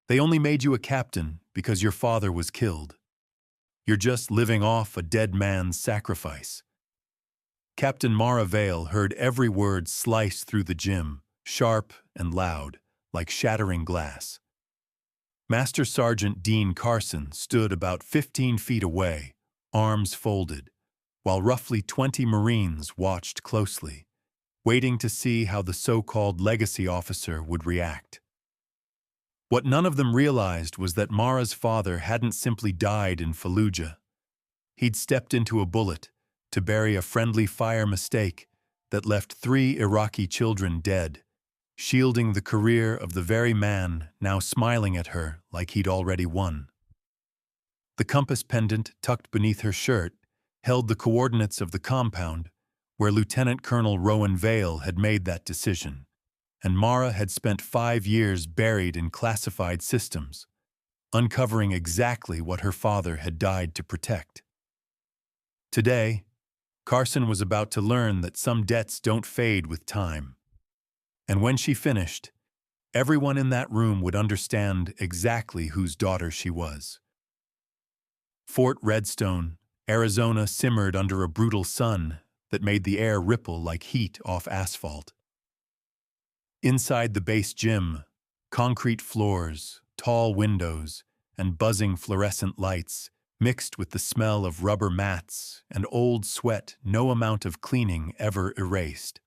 They only made you a captain because your father was killed. You're just living off a dead man's sacrifice. Captain Mara Vale heard every word slice through the gym, sharp and loud, like shattering glass. Master Sergeant Dean Carson stood about 15 feet away, arms folded, while roughly 20 Marines watched closely, waiting to see how the so-called legacy officer would react. What none of them realized was that Mara's father hadn't simply died in Fallujah. He'd stepped into a bullet to bury a friendly fire mistake that left 3 Iraqi children dead, shielding the career of the very man now smiling at her like he'd already won. The compass pendant tucked beneath her shirt held the coordinates of the compound where Lieutenant Colonel Rowan Vale had made that decision, and Mara had spent 5 years buried in classified systems, uncovering exactly what her father had died to protect. Today, Carson was about to learn that some debts don't fade with time. And when she finished, everyone in that room would understand exactly whose daughter she was. Fort Redstone, Arizona simmered under a brutal sun that made the air ripple like heat off asphalt. Inside the base gym, concrete floors, tall windows, and buzzing fluorescent lights mixed with the smell of rubber mats and old sweat no amount of cleaning ever erased.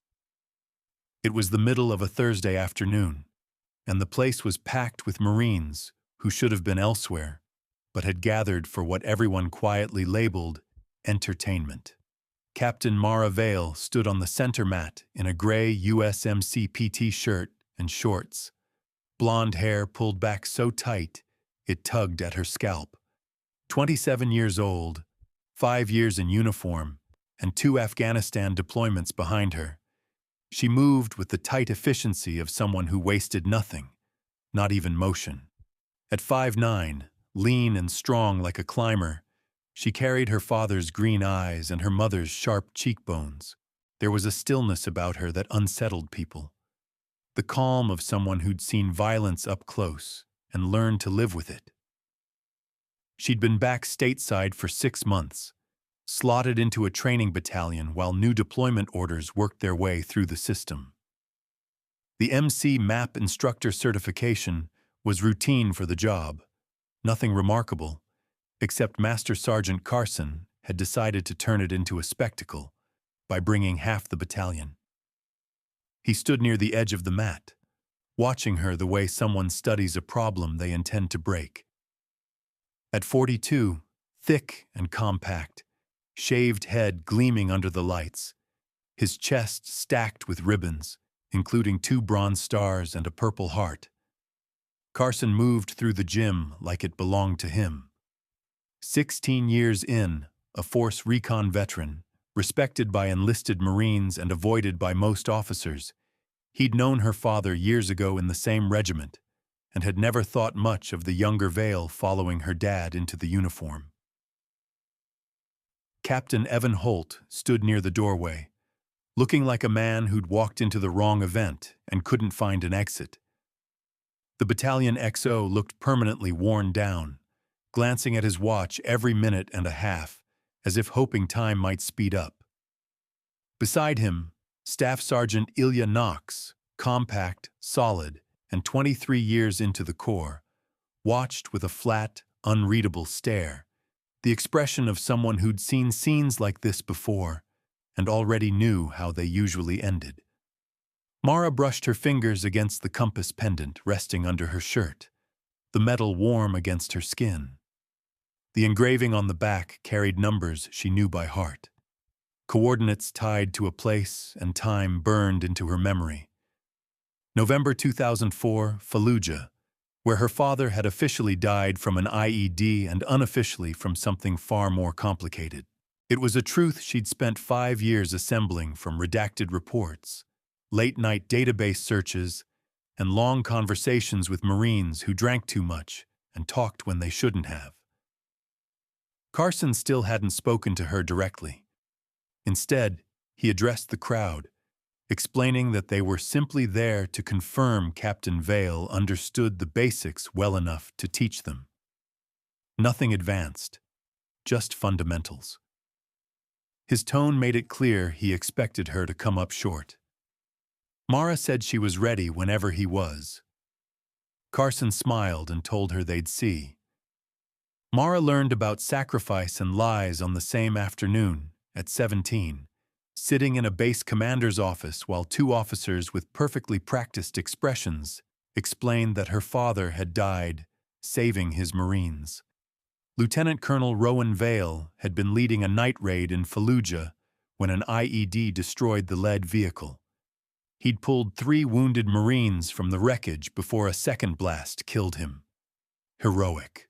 It was the middle of a Thursday afternoon, and the place was packed with Marines who should have been elsewhere, but had gathered for what everyone quietly labeled entertainment. Captain Mara Vale stood on the center mat in a gray USMC PT shirt and shorts, blonde hair pulled back so tight it tugged at her scalp. 27 years old, 5 years in uniform, and 2 Afghanistan deployments behind her. She moved with the tight efficiency of someone who wasted nothing, not even motion. At 5'9", lean and strong like a climber, she carried her father's green eyes and her mother's sharp cheekbones. There was a stillness about her that unsettled people. The calm of someone who'd seen violence up close and learned to live with it. She'd been back stateside for 6 months, slotted into a training battalion while new deployment orders worked their way through the system. The MC MAP instructor certification was routine for the job, nothing remarkable, except Master Sergeant Carson had decided to turn it into a spectacle by bringing half the battalion. He stood near the edge of the mat, watching her the way someone studies a problem they intend to break. At 42, thick and compact, shaved head gleaming under the lights, his chest stacked with ribbons, including 2 bronze stars and a Purple Heart. Carson moved through the gym like it belonged to him. 16 years in, a Force Recon veteran, respected by enlisted Marines and avoided by most officers, he'd known her father years ago in the same regiment and had never thought much of the younger Vale following her dad into the uniform. Captain Evan Holt stood near the doorway, looking like a man who'd walked into the wrong event and couldn't find an exit. The battalion XO looked permanently worn down, glancing at his watch every minute and a half, as if hoping time might speed up. Beside him, Staff Sergeant Ilya Knox, compact, solid, and 23 years into the Corps, watched with a flat, unreadable stare, the expression of someone who'd seen scenes like this before and already knew how they usually ended. Mara brushed her fingers against the compass pendant resting under her shirt, the metal warm against her skin. The engraving on the back carried numbers she knew by heart, coordinates tied to a place and time burned into her memory. November 2004, Fallujah, where her father had officially died from an IED and unofficially from something far more complicated. It was a truth she'd spent 5 years assembling from redacted reports, late-night database searches, and long conversations with Marines who drank too much and talked when they shouldn't have. Carson still hadn't spoken to her directly. Instead, he addressed the crowd, explaining that they were simply there to confirm Captain Vale understood the basics well enough to teach them. Nothing advanced, just fundamentals. His tone made it clear he expected her to come up short. Mara said she was ready whenever he was. Carson smiled and told her they'd see. Mara learned about sacrifice and lies on the same afternoon, at 17, sitting in a base commander's office while two officers with perfectly practiced expressions explained that her father had died, saving his Marines. Lieutenant Colonel Rowan Vale had been leading a night raid in Fallujah when an IED destroyed the lead vehicle. He'd pulled 3 wounded Marines from the wreckage before a second blast killed him. Heroic.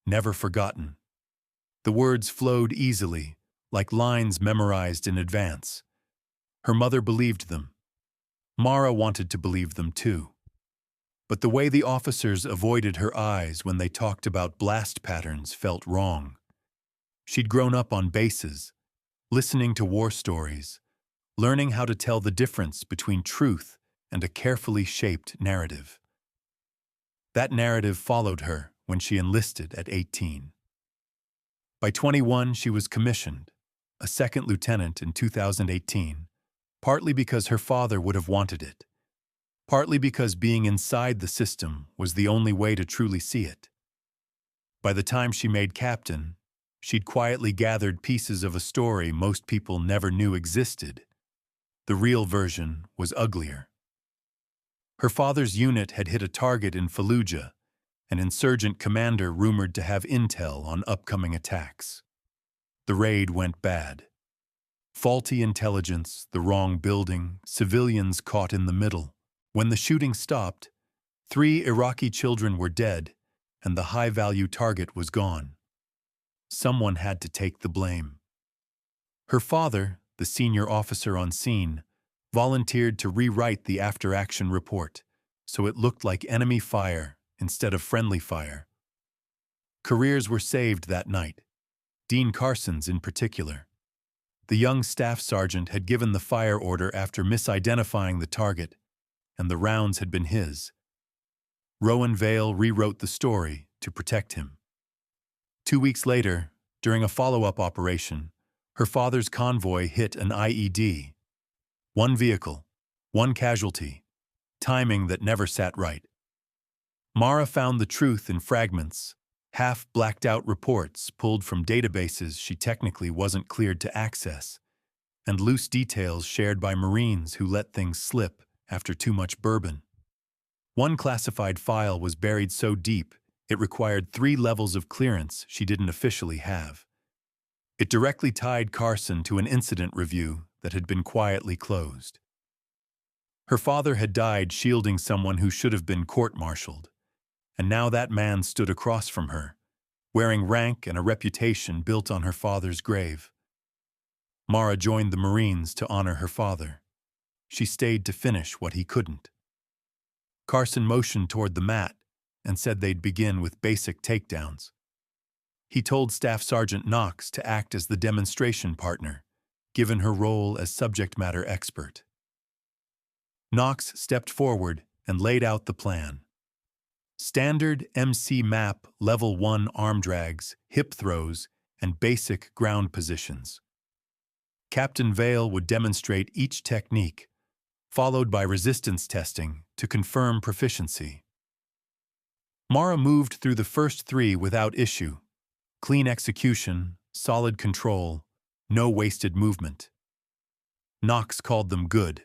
Never forgotten. The words flowed easily, like lines memorized in advance. Her mother believed them. Mara wanted to believe them too. But the way the officers avoided her eyes when they talked about blast patterns felt wrong. She'd grown up on bases, listening to war stories, learning how to tell the difference between truth and a carefully shaped narrative. That narrative followed her when she enlisted at 18. By 21, she was commissioned, a second lieutenant in 2018, partly because her father would have wanted it, partly because being inside the system was the only way to truly see it. By the time she made captain, she'd quietly gathered pieces of a story most people never knew existed. The real version was uglier. Her father's unit had hit a target in Fallujah, an insurgent commander rumored to have intel on upcoming attacks. The raid went bad. Faulty intelligence, the wrong building, civilians caught in the middle. When the shooting stopped, 3 Iraqi children were dead, and the high-value target was gone. Someone had to take the blame. Her father, the senior officer on scene, volunteered to rewrite the after-action report, so it looked like enemy fire instead of friendly fire. Careers were saved that night, Dean Carson's in particular. The young staff sergeant had given the fire order after misidentifying the target, and the rounds had been his. Rowan Vale rewrote the story to protect him. 2 weeks later, during a follow-up operation, her father's convoy hit an IED. 1 vehicle, 1 casualty, timing that never sat right. Mara found the truth in fragments, half-blacked-out reports pulled from databases she technically wasn't cleared to access, and loose details shared by Marines who let things slip after too much bourbon. One classified file was buried so deep it required 3 levels of clearance she didn't officially have. It directly tied Carson to an incident review that had been quietly closed. Her father had died shielding someone who should have been court-martialed, and now that man stood across from her, wearing rank and a reputation built on her father's grave. Mara joined the Marines to honor her father. She stayed to finish what he couldn't. Carson motioned toward the mat and said they'd begin with basic takedowns. He told Staff Sergeant Knox to act as the demonstration partner, given her role as subject matter expert. Knox stepped forward and laid out the plan. Standard MC map level 1 arm drags, hip throws, and basic ground positions. Captain Vale would demonstrate each technique, followed by resistance testing to confirm proficiency. Mara moved through the first 3 without issue. Clean execution, solid control, no wasted movement. Knox called them good.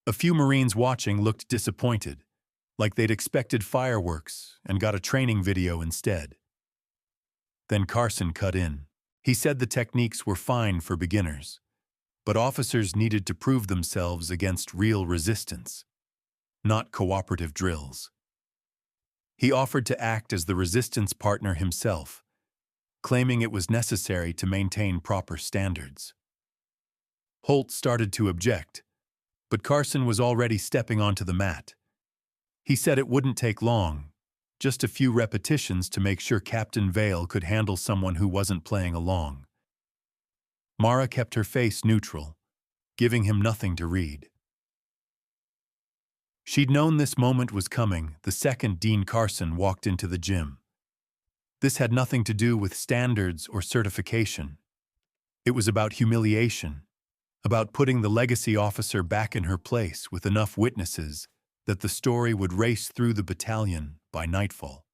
A few Marines watching looked disappointed, like they'd expected fireworks and got a training video instead. Then Carson cut in. He said the techniques were fine for beginners, but officers needed to prove themselves against real resistance, not cooperative drills. He offered to act as the resistance partner himself, claiming it was necessary to maintain proper standards. Holt started to object, but Carson was already stepping onto the mat. He said it wouldn't take long, just a few repetitions to make sure Captain Vale could handle someone who wasn't playing along. Mara kept her face neutral, giving him nothing to read. She'd known this moment was coming the second Dean Carson walked into the gym. This had nothing to do with standards or certification. It was about humiliation, about putting the legacy officer back in her place with enough witnesses that the story would race through the battalion by nightfall.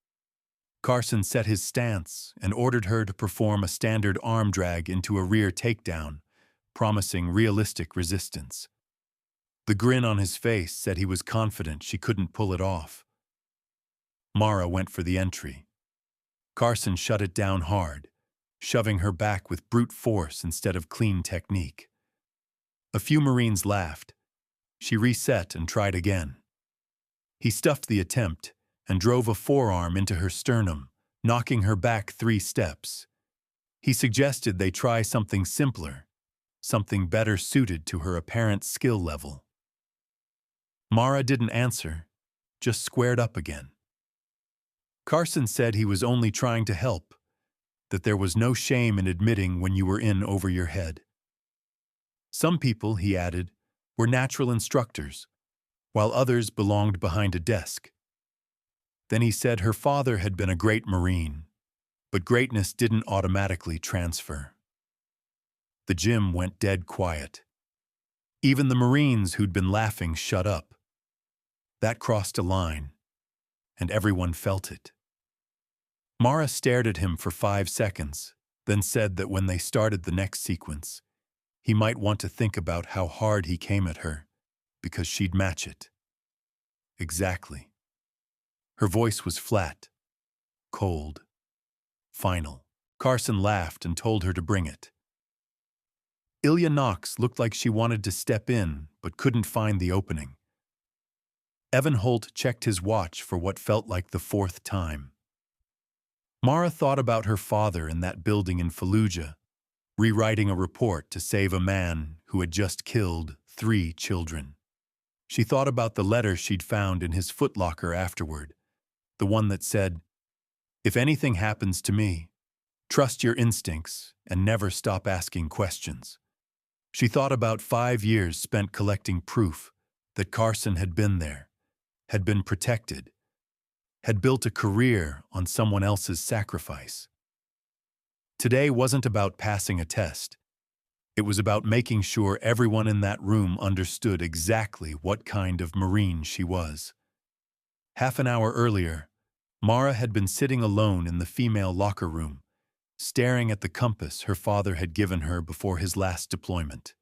Carson set his stance and ordered her to perform a standard arm drag into a rear takedown, promising realistic resistance. The grin on his face said he was confident she couldn't pull it off. Mara went for the entry. Carson shut it down hard, shoving her back with brute force instead of clean technique. A few Marines laughed. She reset and tried again. He stuffed the attempt and drove a forearm into her sternum, knocking her back 3 steps. He suggested they try something simpler, something better suited to her apparent skill level. Mara didn't answer, just squared up again. Carson said he was only trying to help, that there was no shame in admitting when you were in over your head. Some people, he added, were natural instructors, while others belonged behind a desk. Then he said her father had been a great Marine, but greatness didn't automatically transfer. The gym went dead quiet. Even the Marines who'd been laughing shut up. That crossed a line, and everyone felt it. Mara stared at him for 5 seconds, then said that when they started the next sequence, he might want to think about how hard he came at her, because she'd match it. Exactly. Her voice was flat, cold, final. Carson laughed and told her to bring it. Ilya Knox looked like she wanted to step in, but couldn't find the opening. Evan Holt checked his watch for what felt like the 4th time. Mara thought about her father in that building in Fallujah, rewriting a report to save a man who had just killed 3 children. She thought about the letter she'd found in his footlocker afterward, the one that said, "If anything happens to me, trust your instincts and never stop asking questions." She thought about 5 years spent collecting proof that Carson had been there, had been protected, had built a career on someone else's sacrifice. Today wasn't about passing a test. It was about making sure everyone in that room understood exactly what kind of Marine she was. Half an hour earlier, Mara had been sitting alone in the female locker room, staring at the compass her father had given her before his last deployment.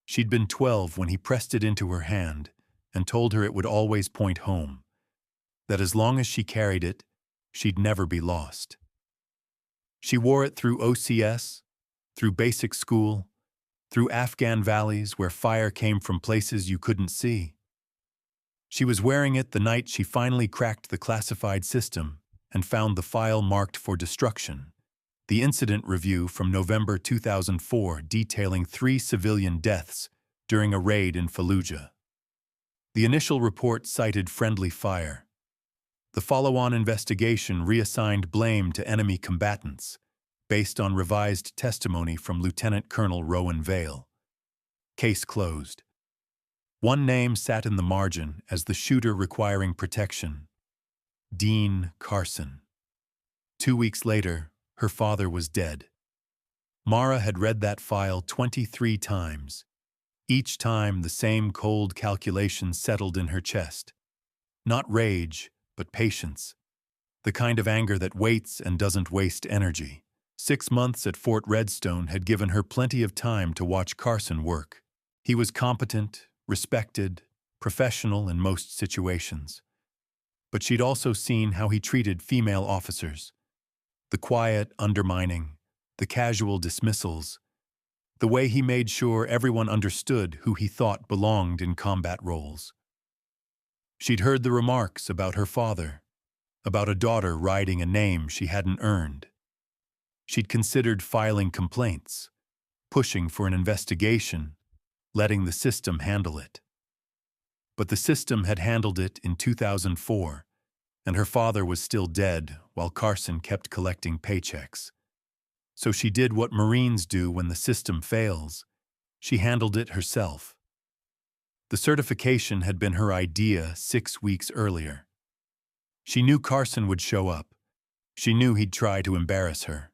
She'd been 12 when he pressed it into her hand and told her it would always point home, that as long as she carried it, she'd never be lost. She wore it through OCS, through basic school, through Afghan valleys where fire came from places you couldn't see. She was wearing it the night she finally cracked the classified system and found the file marked for destruction, the incident review from November 2004 detailing 3 civilian deaths during a raid in Fallujah. The initial report cited friendly fire. The follow-on investigation reassigned blame to enemy combatants, based on revised testimony from Lieutenant Colonel Rowan Vale. Case closed. One name sat in the margin as the shooter requiring protection: Dean Carson. 2 weeks later, her father was dead. Mara had read that file 23 times. Each time the same cold calculation settled in her chest. Not rage, but patience. The kind of anger that waits and doesn't waste energy. 6 months at Fort Redstone had given her plenty of time to watch Carson work. He was competent, respected, professional in most situations. But she'd also seen how he treated female officers. The quiet undermining, the casual dismissals, the way he made sure everyone understood who he thought belonged in combat roles. She'd heard the remarks about her father, about a daughter riding a name she hadn't earned. She'd considered filing complaints, pushing for an investigation, letting the system handle it. But the system had handled it in 2004, and her father was still dead while Carson kept collecting paychecks. So she did what Marines do when the system fails. She handled it herself. The certification had been her idea 6 weeks earlier. She knew Carson would show up. She knew he'd try to embarrass her.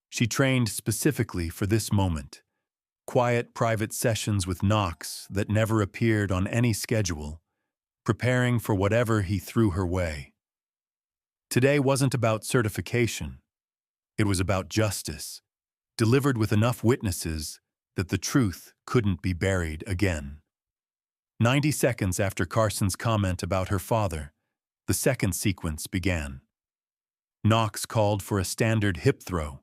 She trained specifically for this moment. Quiet, private sessions with Knox that never appeared on any schedule, preparing for whatever he threw her way. Today wasn't about certification. It was about justice, delivered with enough witnesses that the truth couldn't be buried again. 90 seconds after Carson's comment about her father, the second sequence began. Knox called for a standard hip throw,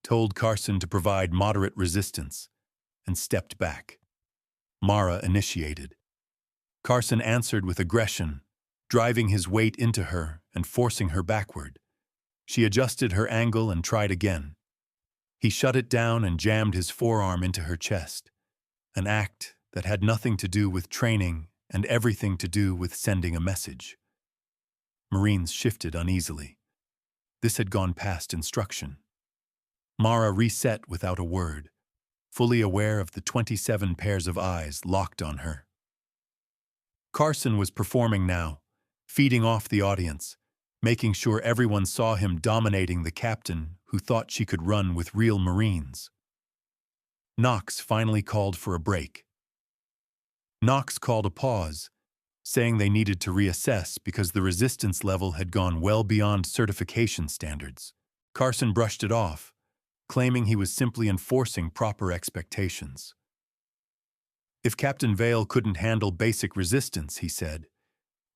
told Carson to provide moderate resistance, and stepped back. Mara initiated. Carson answered with aggression, driving his weight into her and forcing her backward. She adjusted her angle and tried again. He shut it down and jammed his forearm into her chest, an act that had nothing to do with training and everything to do with sending a message. Marines shifted uneasily. This had gone past instruction. Mara reset without a word, fully aware of the 27 pairs of eyes locked on her. Carson was performing now, feeding off the audience, making sure everyone saw him dominating the captain who thought she could run with real Marines. Knox finally called for a break. Knox called a pause, saying they needed to reassess because the resistance level had gone well beyond certification standards. Carson brushed it off, claiming he was simply enforcing proper expectations. If Captain Vale couldn't handle basic resistance, he said,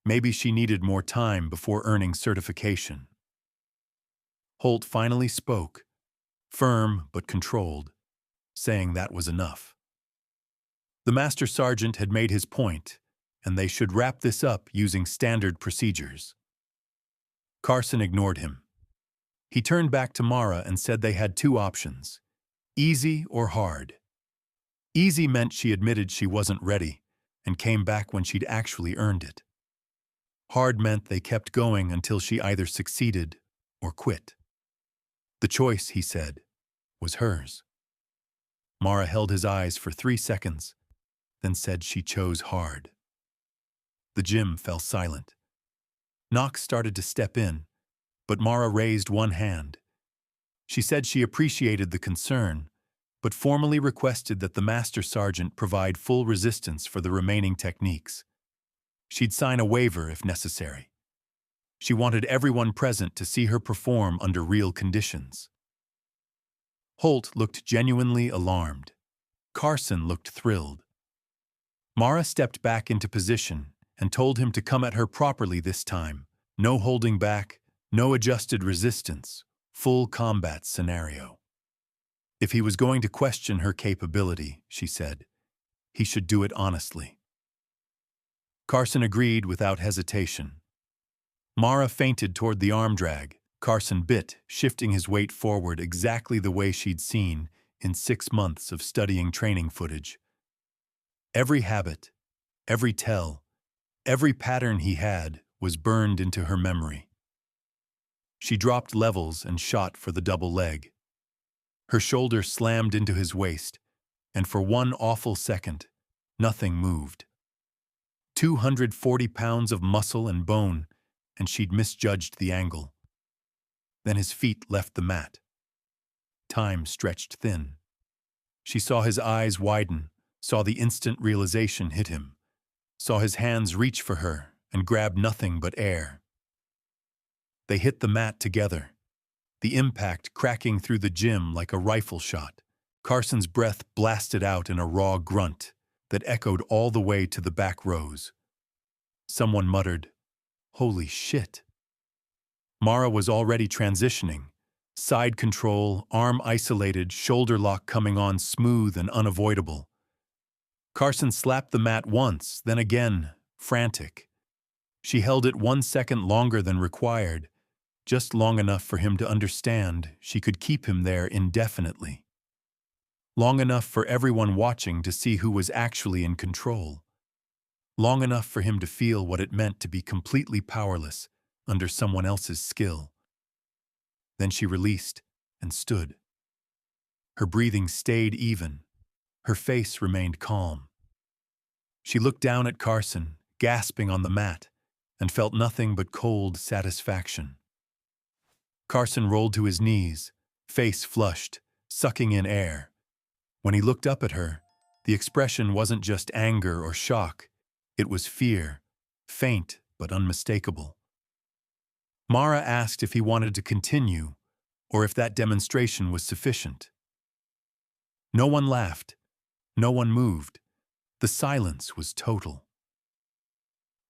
maybe she needed more time before earning certification. Holt finally spoke, firm but controlled, saying that was enough. The Master Sergeant had made his point, and they should wrap this up using standard procedures. Carson ignored him. He turned back to Mara and said they had two options, easy or hard. Easy meant she admitted she wasn't ready and came back when she'd actually earned it. Hard meant they kept going until she either succeeded or quit. The choice, he said, was hers. Mara held his eyes for 3 seconds, then said she chose hard. The gym fell silent. Knox started to step in, but Mara raised one hand. She said she appreciated the concern, but formally requested that the Master Sergeant provide full resistance for the remaining techniques. She'd sign a waiver if necessary. She wanted everyone present to see her perform under real conditions. Holt looked genuinely alarmed. Carson looked thrilled. Mara stepped back into position and told him to come at her properly this time. No holding back, no adjusted resistance, full combat scenario. If he was going to question her capability, she said, he should do it honestly. Carson agreed without hesitation. Mara feinted toward the arm drag. Carson bit, shifting his weight forward exactly the way she'd seen in 6 months of studying training footage. Every habit, every tell, every pattern he had was burned into her memory. She dropped levels and shot for the double leg. Her shoulder slammed into his waist, and for one awful second, nothing moved. 240 pounds of muscle and bone, and she'd misjudged the angle. Then his feet left the mat. Time stretched thin. She saw his eyes widen, saw the instant realization hit him, saw his hands reach for her and grab nothing but air. They hit the mat together, the impact cracking through the gym like a rifle shot. Carson's breath blasted out in a raw grunt that echoed all the way to the back rows. Someone muttered, "Holy shit." Mara was already transitioning, side control, arm isolated, shoulder lock coming on smooth and unavoidable. Carson slapped the mat once, then again, frantic. She held it 1 second longer than required, just long enough for him to understand she could keep him there indefinitely. Long enough for everyone watching to see who was actually in control. Long enough for him to feel what it meant to be completely powerless under someone else's skill. Then she released and stood. Her breathing stayed even, Her face remained calm. She looked down at Carson, gasping on the mat, and felt nothing but cold satisfaction. Carson rolled to his knees, face flushed, sucking in air. When he looked up at her, the expression wasn't just anger or shock, it was fear, faint but unmistakable. Mara asked if he wanted to continue, or if that demonstration was sufficient. No one laughed, no one moved. The silence was total.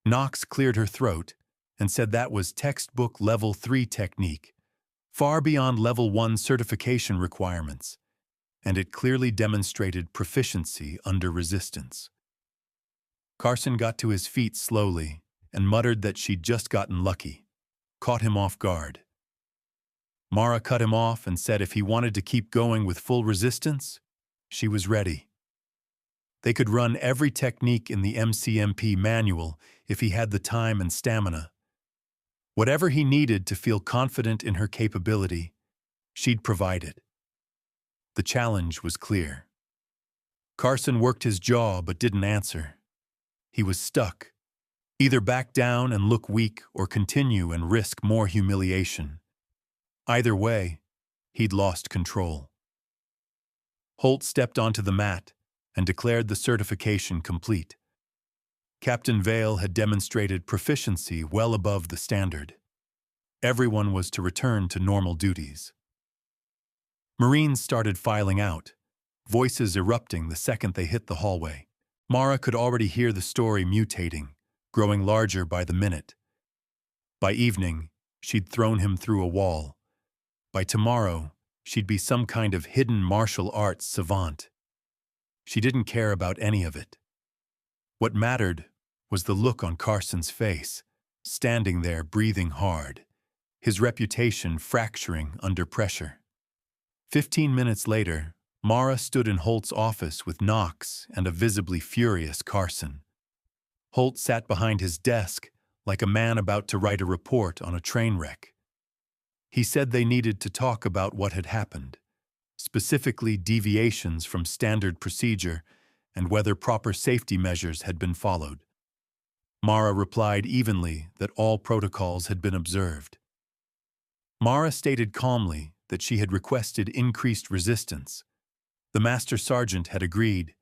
Knox cleared her throat and said that was textbook Level 3 technique, far beyond Level 1 certification requirements, and it clearly demonstrated proficiency under resistance. Carson got to his feet slowly and muttered that she'd just gotten lucky, caught him off guard. Mara cut him off and said if he wanted to keep going with full resistance, she was ready. They could run every technique in the MCMP manual if he had the time and stamina. Whatever he needed to feel confident in her capability, she'd provide it. The challenge was clear. Carson worked his jaw but didn't answer. He was stuck. Either back down and look weak or continue and risk more humiliation. Either way, he'd lost control. Holt stepped onto the mat and declared the certification complete. Captain Vale had demonstrated proficiency well above the standard. Everyone was to return to normal duties. Marines started filing out, voices erupting the second they hit the hallway. Mara could already hear the story mutating, growing larger by the minute. By evening, she'd thrown him through a wall. By tomorrow, she'd be some kind of hidden martial arts savant. She didn't care about any of it. What mattered was the look on Carson's face, standing there breathing hard, his reputation fracturing under pressure. 15 minutes later, Mara stood in Holt's office with Knox and a visibly furious Carson. Holt sat behind his desk like a man about to write a report on a train wreck. He said they needed to talk about what had happened, specifically deviations from standard procedure and whether proper safety measures had been followed. Mara replied evenly that all protocols had been observed. Mara stated calmly that she had requested increased resistance. The Master Sergeant had agreed,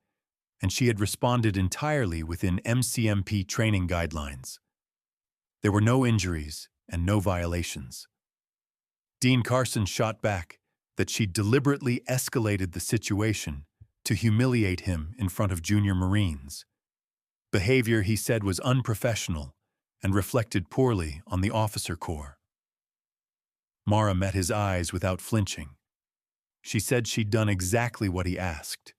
and she had responded entirely within MCMP training guidelines. There were no injuries and no violations. Dean Carson shot back that she deliberately escalated the situation to humiliate him in front of junior Marines. Behavior, he said, was unprofessional and reflected poorly on the officer corps. Mara met his eyes without flinching. She said she'd done exactly what he asked,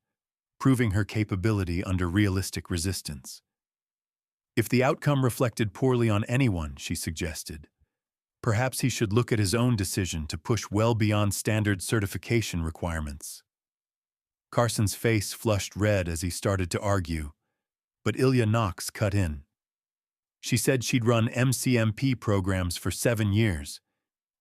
proving her capability under realistic resistance. If the outcome reflected poorly on anyone, she suggested, perhaps he should look at his own decision to push well beyond standard certification requirements. Carson's face flushed red as he started to argue, but Ilya Knox cut in. She said she'd run MCMP programs for 7 years,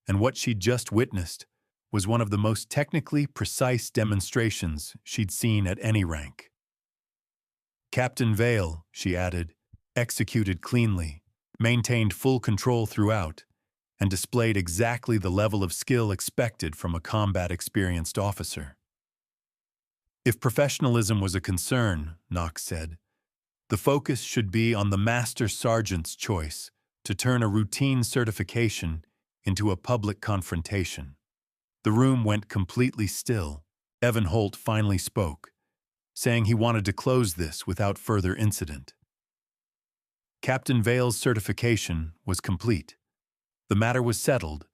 and what she'd just witnessed was one of the most technically precise demonstrations she'd seen at any rank. Captain Vale, she added, executed cleanly, maintained full control throughout, and displayed exactly the level of skill expected from a combat-experienced officer. If professionalism was a concern, Knox said, the focus should be on the Master Sergeant's choice to turn a routine certification into a public confrontation. The room went completely still. Evan Holt finally spoke, saying he wanted to close this without further incident. Captain Vale's certification was complete. The matter was settled,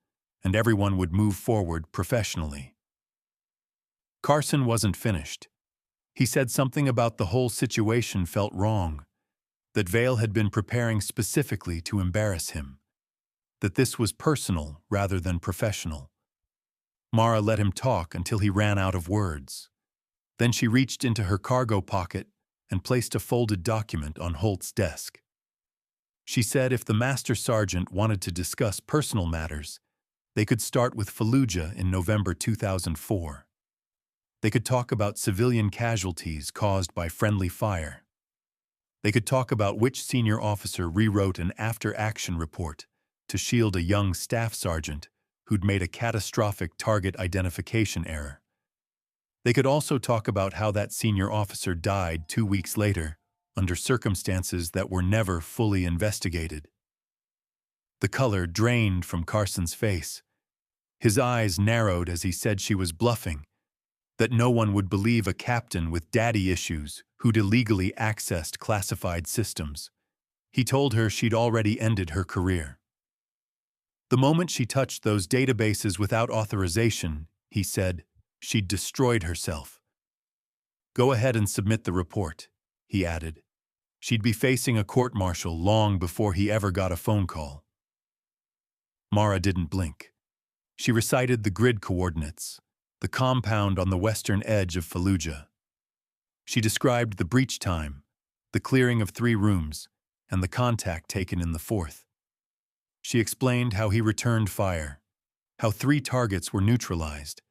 and everyone would move forward professionally. Carson wasn't finished. He said something about the whole situation felt wrong, that Vale had been preparing specifically to embarrass him, that this was personal rather than professional. Mara let him talk until he ran out of words. Then she reached into her cargo pocket and placed a folded document on Holt's desk. She said if the Master Sergeant wanted to discuss personal matters, they could start with Fallujah in November 2004. They could talk about civilian casualties caused by friendly fire. They could talk about which senior officer rewrote an after-action report to shield a young staff sergeant who'd made a catastrophic target identification error. They could also talk about how that senior officer died 2 weeks later, under circumstances that were never fully investigated. The color drained from Carson's face. His eyes narrowed as he said she was bluffing, that no one would believe a captain with daddy issues who'd illegally accessed classified systems. He told her she'd already ended her career. The moment she touched those databases without authorization, he said, she'd destroyed herself. Go ahead and submit the report, he added. She'd be facing a court-martial long before he ever got a phone call. Mara didn't blink. She recited the grid coordinates, the compound on the western edge of Fallujah. She described the breach time, the clearing of 3 rooms, and the contact taken in the 4th. She explained how he returned fire, how 3 targets were neutralized,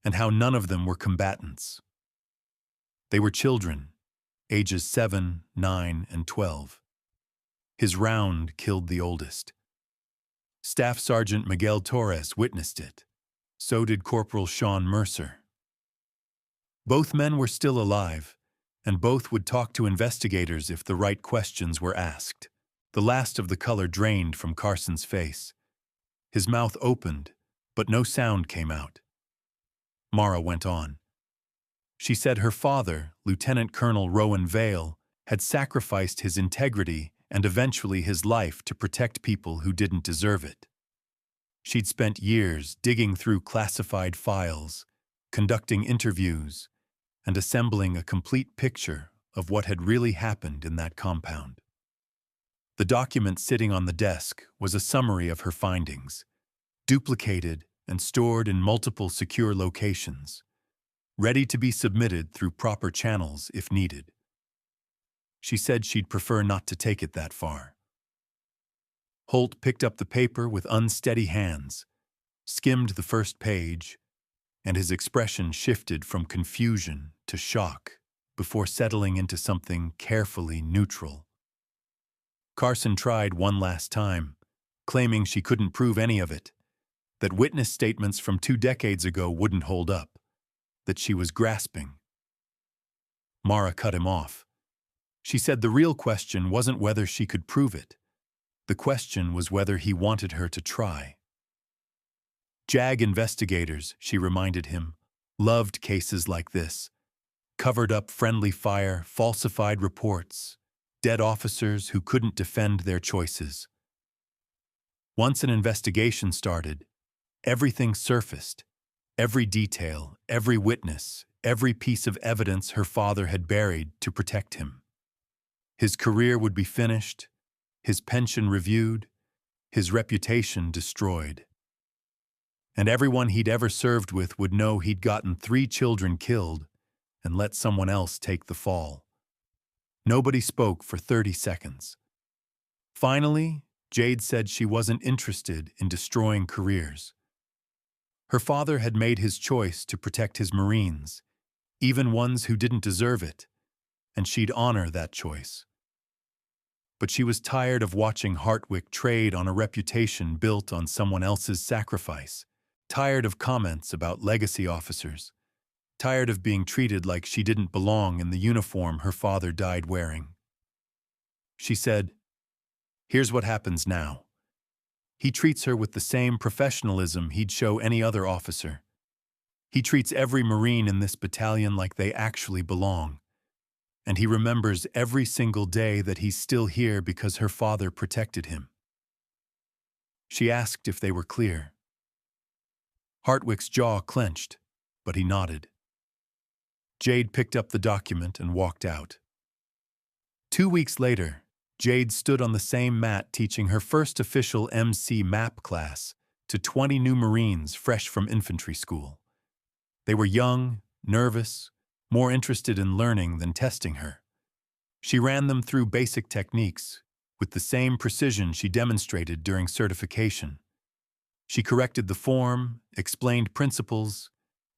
and how none of them were combatants. They were children, ages 7, 9, and 12. His round killed the oldest. Staff Sergeant Miguel Torres witnessed it. So did Corporal Sean Mercer. Both men were still alive, and both would talk to investigators if the right questions were asked. The last of the color drained from Carson's face. His mouth opened, but no sound came out. Mara went on. She said her father, Lieutenant Colonel Rowan Vale, had sacrificed his integrity and eventually his life to protect people who didn't deserve it. She'd spent years digging through classified files, conducting interviews, and assembling a complete picture of what had really happened in that compound. The document sitting on the desk was a summary of her findings, duplicated and stored in multiple secure locations, ready to be submitted through proper channels if needed. She said she'd prefer not to take it that far. Holt picked up the paper with unsteady hands, skimmed the first page, and his expression shifted from confusion to shock before settling into something carefully neutral. Carson tried one last time, claiming she couldn't prove any of it, that witness statements from 2 decades ago wouldn't hold up, that she was grasping. Mara cut him off. She said the real question wasn't whether she could prove it. The question was whether he wanted her to try. JAG investigators, she reminded him, loved cases like this. Covered up friendly fire, falsified reports, dead officers who couldn't defend their choices. Once an investigation started, everything surfaced. Every detail, every witness, every piece of evidence her father had buried to protect him. His career would be finished, his pension reviewed, his reputation destroyed. And everyone he'd ever served with would know he'd gotten 3 children killed and let someone else take the fall. Nobody spoke for 30 seconds. Finally, Jade said she wasn't interested in destroying careers. Her father had made his choice to protect his Marines, even ones who didn't deserve it, and she'd honor that choice. But she was tired of watching Hartwick trade on a reputation built on someone else's sacrifice, tired of comments about legacy officers, tired of being treated like she didn't belong in the uniform her father died wearing. She said, "Here's what happens now. He treats her with the same professionalism he'd show any other officer. He treats every Marine in this battalion like they actually belong. And he remembers every single day that he's still here because her father protected him." She asked if they were clear. Hartwick's jaw clenched, but he nodded. Jade picked up the document and walked out. 2 weeks later, Jade stood on the same mat teaching her first official MC MAP class to 20 new Marines fresh from infantry school. They were young, nervous, more interested in learning than testing her. She ran them through basic techniques with the same precision she demonstrated during certification. She corrected the form, explained principles,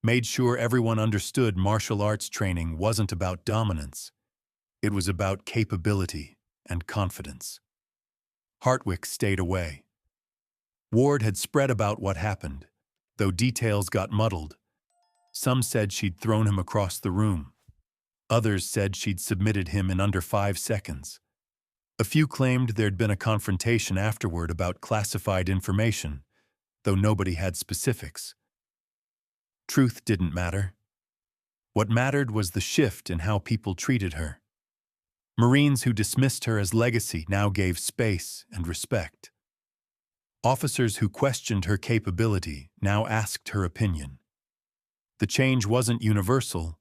made sure everyone understood martial arts training wasn't about dominance. It was about capability and confidence. Hartwick stayed away. Ward had spread about what happened, though details got muddled. Some said she'd thrown him across the room. Others said she'd submitted him in under 5 seconds. A few claimed there'd been a confrontation afterward about classified information, though nobody had specifics. Truth didn't matter. What mattered was the shift in how people treated her. Marines who dismissed her as legacy now gave space and respect. Officers who questioned her capability now asked her opinion. The change wasn't universal,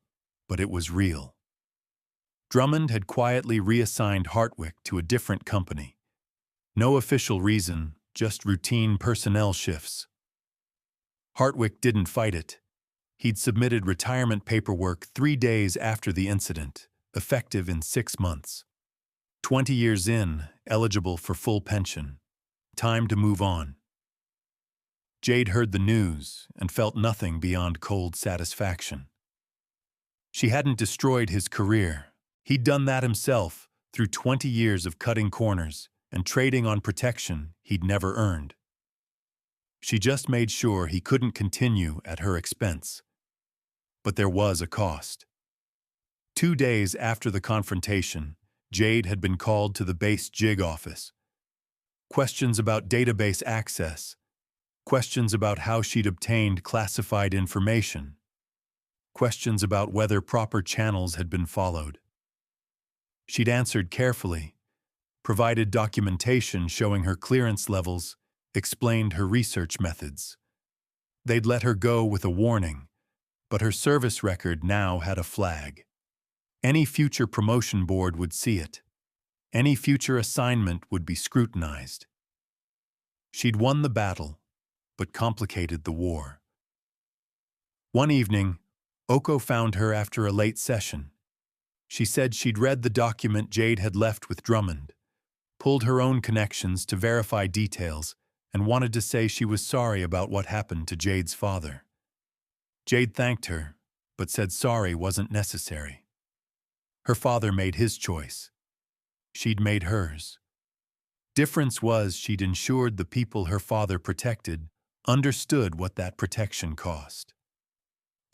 but it was real. Drummond had quietly reassigned Hartwick to a different company. No official reason, just routine personnel shifts. Hartwick didn't fight it. He'd submitted retirement paperwork 3 days after the incident, effective in 6 months. 20 years in, eligible for full pension. Time to move on. Jade heard the news and felt nothing beyond cold satisfaction. She hadn't destroyed his career. He'd done that himself through 20 years of cutting corners and trading on protection he'd never earned. She just made sure he couldn't continue at her expense. But there was a cost. 2 days after the confrontation, Jade had been called to the base JIG office. Questions about database access. Questions about how she'd obtained classified information. Questions about whether proper channels had been followed. She'd answered carefully, provided documentation showing her clearance levels, explained her research methods. They'd let her go with a warning, but her service record now had a flag. Any future promotion board would see it. Any future assignment would be scrutinized. She'd won the battle, but complicated the war. One evening, Oko found her after a late session. She said she'd read the document Jade had left with Drummond, pulled her own connections to verify details, and wanted to say she was sorry about what happened to Jade's father. Jade thanked her, but said sorry wasn't necessary. Her father made his choice. She'd made hers. Difference was she'd ensured the people her father protected understood what that protection cost.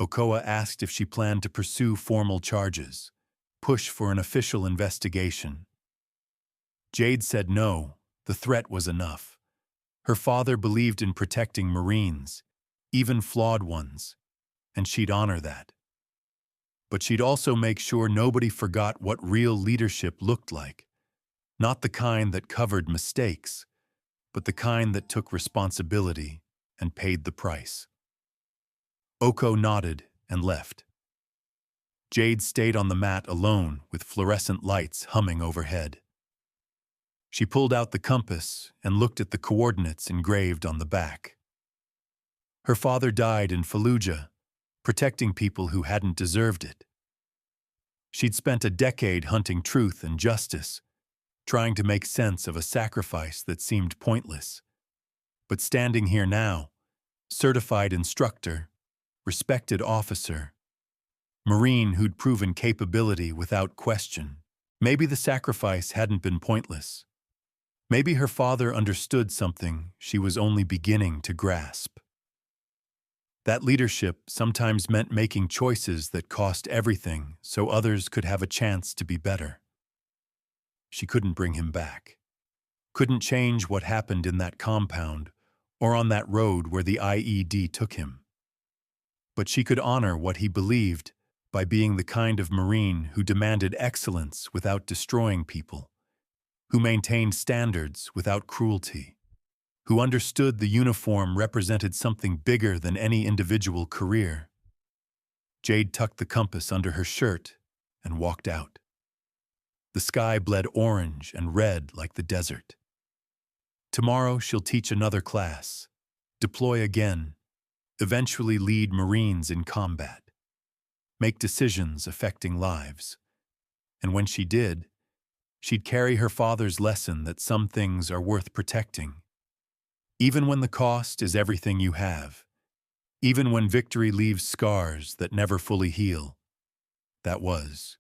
Okoa asked if she planned to pursue formal charges, push for an official investigation. Jade said no, the threat was enough. Her father believed in protecting Marines, even flawed ones, and she'd honor that. But she'd also make sure nobody forgot what real leadership looked like. Not the kind that covered mistakes, but the kind that took responsibility and paid the price. Oko nodded and left. Jade stayed on the mat alone with fluorescent lights humming overhead. She pulled out the compass and looked at the coordinates engraved on the back. Her father died in Fallujah, protecting people who hadn't deserved it. She'd spent a decade hunting truth and justice, trying to make sense of a sacrifice that seemed pointless. But standing here now, certified instructor, respected officer, Marine who'd proven capability without question, maybe the sacrifice hadn't been pointless. Maybe her father understood something she was only beginning to grasp. That leadership sometimes meant making choices that cost everything so others could have a chance to be better. She couldn't bring him back. Couldn't change what happened in that compound or on that road where the IED took him. But she could honor what he believed by being the kind of Marine who demanded excellence without destroying people, who maintained standards without cruelty, who understood the uniform represented something bigger than any individual career. Jade tucked the compass under her shirt and walked out. The sky bled orange and red like the desert. Tomorrow she'll teach another class, deploy again, eventually lead Marines in combat, make decisions affecting lives. And when she did, she'd carry her father's lesson that some things are worth protecting, even when the cost is everything you have, Even when victory leaves scars that never fully heal. That was